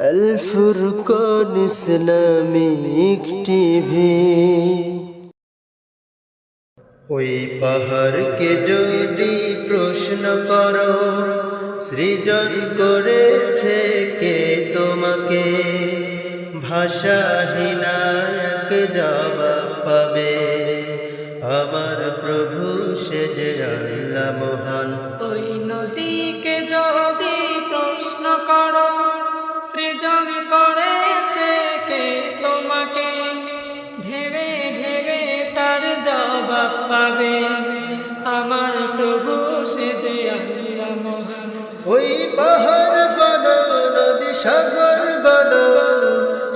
আল Furqan Islamic TV. ওই পাহাড়কে যদি প্রশ্ন করো, সৃজন করেছে কে তোমাকে, ভাষাহীন এক জবাব পাবে, আমার প্রভু সে যে আল্লাহ মহান। ওই নদীকে যদি প্রশ্ন করো, সৃজন করেছে কে তোমাকে, ঢেবে ঢেবে তার জবাব পাবে, আমার প্রভু সে যে আল্লাহ মহান। ওই পাহাড় বলো, নদী সাগর বলো,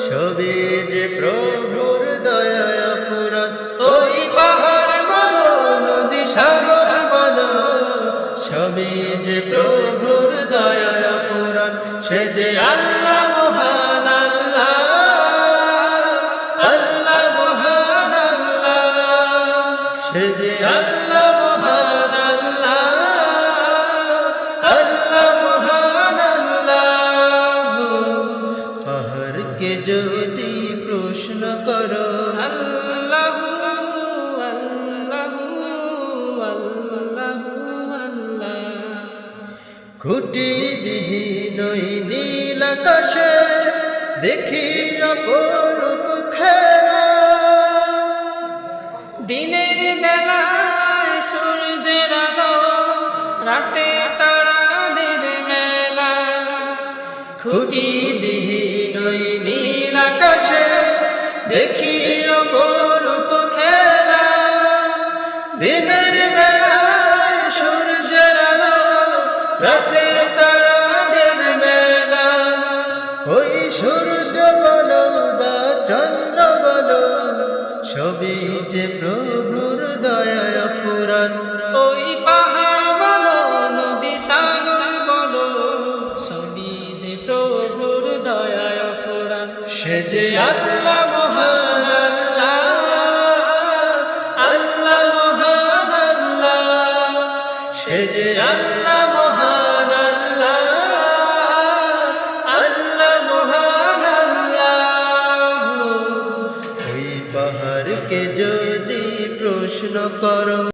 সবে যে প্রভুর দয়া ফুরান। ওই পাহাড় বলো, নদী সাগর বলো, সবে যে প্রভুর দয়া ফুরান। সে যে আল্লাহ মহান, আল্লাহ আল্লাহ মহান আল্লাহ, সে যে আল্লাহ মহান, আল্লাহ আল্লাহ মহান আল্লাহ। পাহাড়কে যদি প্রশ্ন করো, আল্লাহু আল্লাহু আল্লাহু আল্লাহ। খুঁটিবিহীন ওই নীল আকাশে দেখি অপরূপ খেলা, দিনের বেলায় সূর্যের আলো, রাতে তারাদের মেলা। খুঁটিবিহীন ওই নীল আকাশে দেখি অপরূপ খেলা, দিনের বেলায় সূর্যের আলো, রাতে তারাদের মেলা। ওই সূর্য বলো বা চন্দ্র বলো, সবই যে প্রভুর দয়া ফুরান। ওই পাহাড় বলো, নদী সাগর বলো, সবই যে প্রভুর দয়ায় ফুরান। সে যে আল্লাহ মহান, আল্লাহ আল্লাহ মহান আল্লাহ, সে যে আল্লাহ মহান, আল্লাহ আল্লাহ মহান আল্লাহ। ওই পাহাড়কে যদি প্রশ্ন করো,